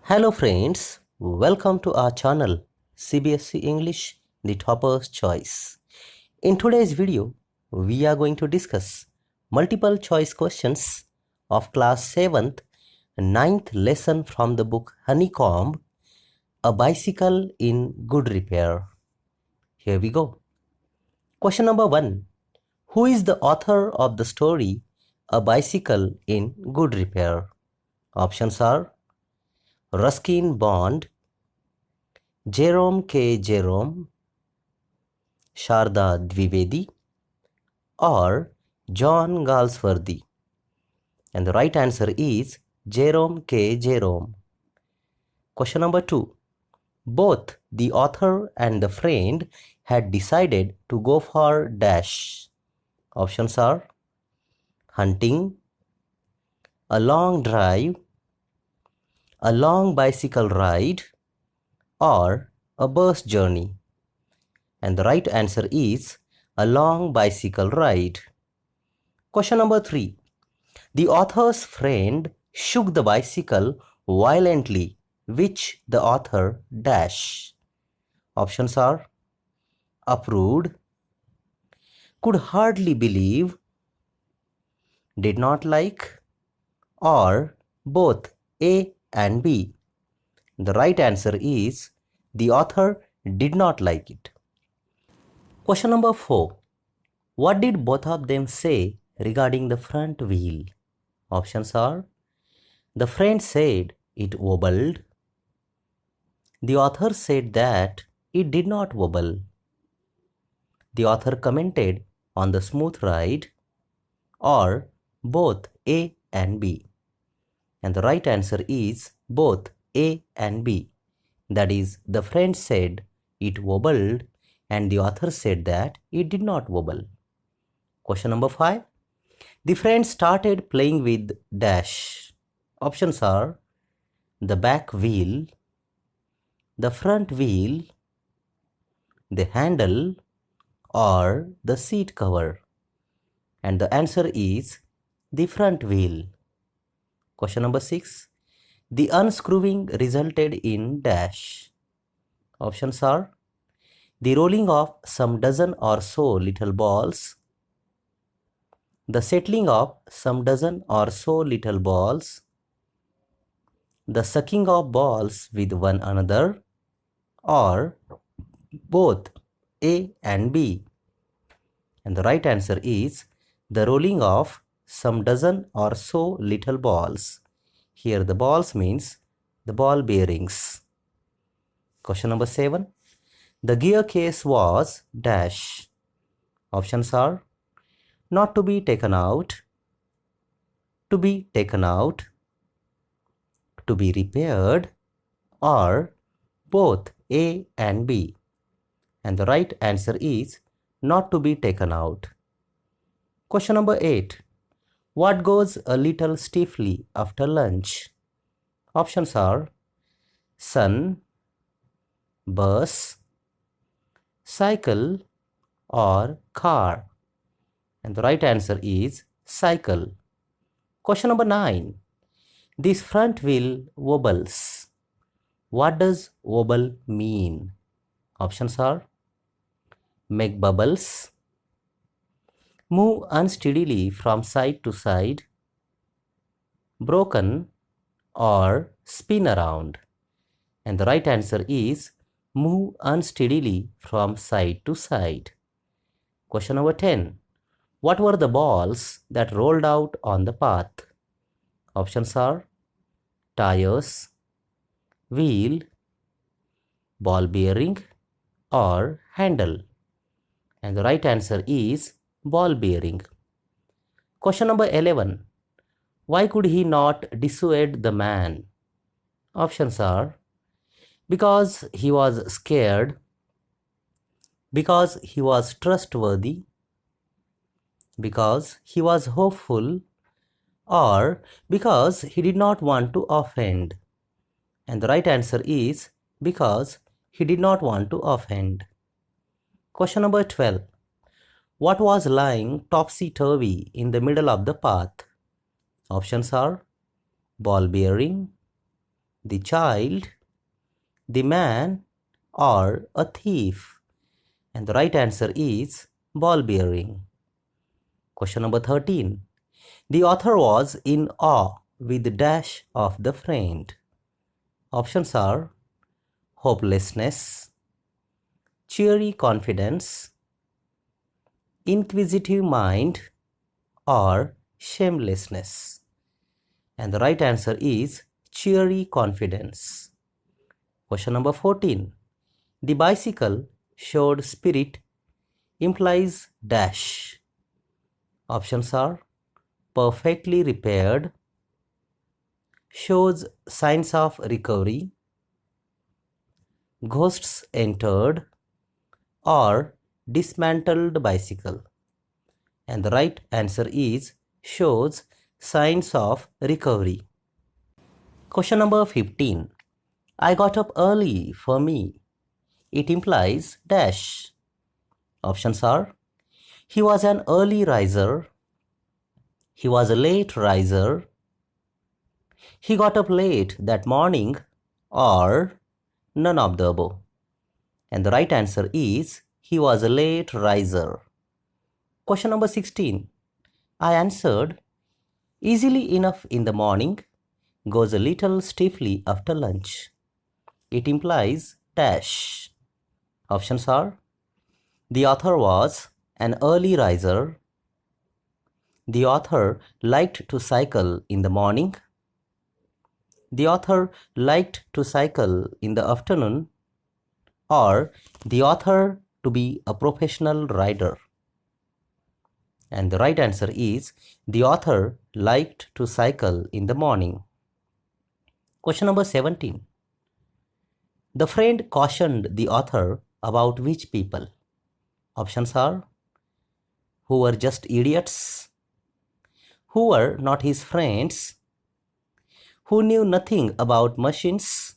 Hello friends, welcome to our channel CBSE English The Topper's Choice. In today's video, we are going to discuss multiple choice questions of class 7th, ninth lesson from the book Honeycomb, A Bicycle in Good Repair. Here we go. Question number 1. Who is the author of the story A Bicycle in Good Repair? Options are Ruskin Bond, Jerome K. Jerome, Sharda Dwivedi, or John Galsworthy? And the right answer is Jerome K. Jerome. Question number 2. Both the author and the friend had decided to go for dash. Options are hunting, a long drive, a long bicycle ride, or a bus journey. And the right answer is a long bicycle ride. Question number 3. The author's friend shook the bicycle violently, which the author dash. Options are approved, could hardly believe, did not like, or both A and B. The right answer is the author did not like it. Question number 4. What did both of them say regarding the front wheel? Options are the friend said it wobbled. The author said that it did not wobble. The author commented on the smooth ride, or both A and B. And the right answer is both A and B. That is, the friend said it wobbled and the author said that it did not wobble. Question number 5. The friend started playing with dash. Options are the back wheel, the front wheel, the handle, or the seat cover. And the answer is the front wheel. Question number 6. The unscrewing resulted in dash. Options are the rolling of some dozen or so little balls, the settling of some dozen or so little balls, the sucking of balls with one another, or both A and B. And the right answer is the rolling of some dozen or so little balls. Here the balls means the ball bearings. Question number 7. The gear case was dash. Options are not to be taken out, to be taken out, to be repaired, or both A and B. And the right answer is not to be taken out. Question number 8. What goes a little stiffly after lunch? Options are sun, bus, cycle, or car. And the right answer is cycle. Question number 9. This front wheel wobbles. What does wobble mean? Options are make bubbles, move unsteadily from side to side, broken, or spin around. And the right answer is move unsteadily from side to side. Question number 10. What were the balls that rolled out on the path? Options are tires, wheel, ball bearing, or handle. And the right answer is ball bearing. Question number 11. Why could he not dissuade the man? Options are because he was scared, because he was trustworthy, because he was hopeful, or because he did not want to offend. And the right answer is because he did not want to offend. Question number 12. What was lying topsy-turvy in the middle of the path? Options are ball bearing, the child, the man, or a thief? And the right answer is ball bearing. Question number 13. The author was in awe with the dash of the friend. Options are hopelessness, cheery confidence, inquisitive mind, or shamelessness. And the right answer is cheery confidence. Question number 14. The bicycle showed spirit implies dash. Options are perfectly repaired, shows signs of recovery, ghosts entered, or dismantled bicycle. And the right answer is shows signs of recovery. Question number 15. I got up early for me. It implies dash. Options are he was an early riser, he was a late riser, he got up late that morning, or none of the above. And the right answer is he was a late riser. Question number 16. I answered easily enough in the morning, goes a little stiffly after lunch. It implies dash. Options are the author was an early riser, the author liked to cycle in the morning, the author liked to cycle in the afternoon, or the author to be a professional rider. And the right answer is the author liked to cycle in the morning. Question number 17. The friend cautioned the author about which people? Options are who were just idiots, who were not his friends, who knew nothing about machines,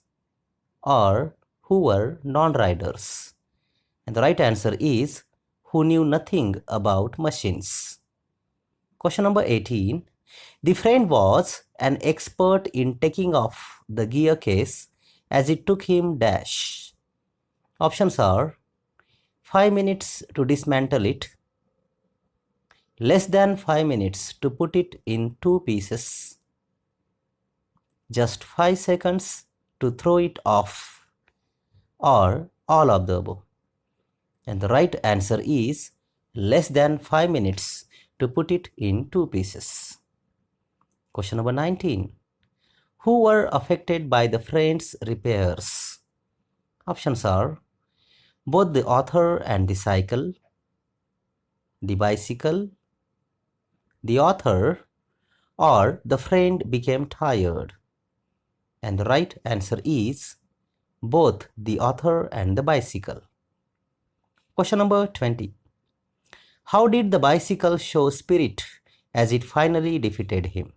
or who were non-riders. And the right answer is who knew nothing about machines. Question number 18. The friend was an expert in taking off the gear case as it took him dash. Options are 5 minutes to dismantle it, less than 5 minutes to put it in 2 pieces, just 5 seconds to throw it off, or all of the above. And the right answer is less than 5 minutes to put it in 2 pieces. Question number 19. Who were affected by the friend's repairs? Options are both the author and the cycle, the bicycle, the author, or the friend became tired. And the right answer is both the author and the bicycle. Question number 20. How did the bicycle show spirit as it finally defeated him?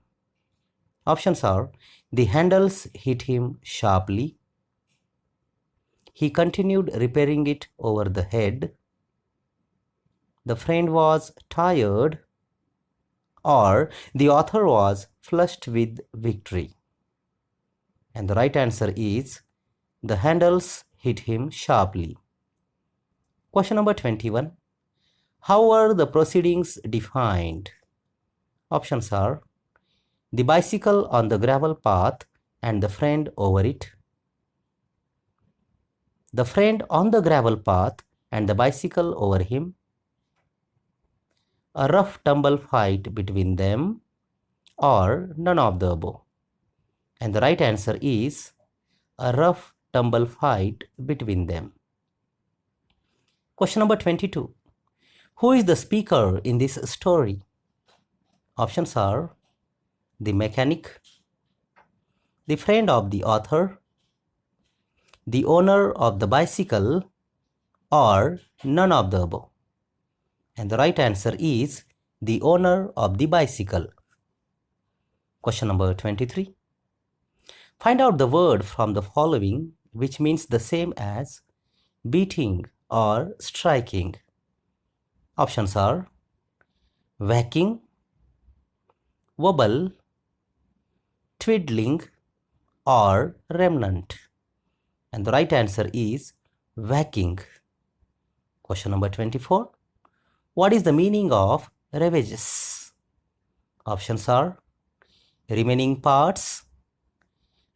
Options are the handles hit him sharply, he continued repairing it over the head, the friend was tired, or the author was flushed with victory. And the right answer is the handles hit him sharply. Question number 21. How were the proceedings defined? Options are the bicycle on the gravel path and the friend over it, the friend on the gravel path and the bicycle over him, a rough tumble fight between them, or none of the above. And the right answer is a rough tumble fight between them. Question number 22. Who is the speaker in this story? Options are the mechanic, the friend of the author, the owner of the bicycle, or none of the above. And the right answer is the owner of the bicycle. Question number 23. Find out the word from the following which means the same as beating or striking. Options are whacking, wobble, twiddling, or remnant? And the right answer is whacking. Question number 24. What is the meaning of ravages? Options are remaining parts,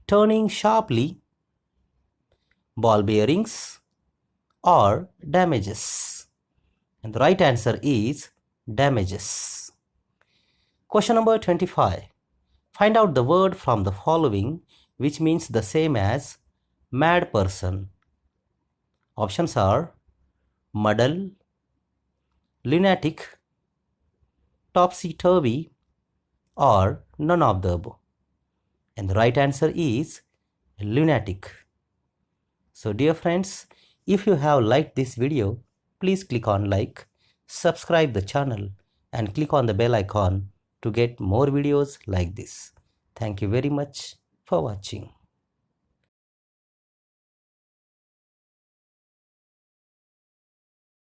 turning sharply, ball bearings, or damages. And the right answer is damages. Question number 25. Find out the word from the following which means the same as mad person. Options are muddle, lunatic, topsy-turvy, or none of the above. And the right answer is lunatic. So dear friends, if you have liked this video, please click on like, subscribe the channel and click on the bell icon to get more videos like this. Thank you very much for watching.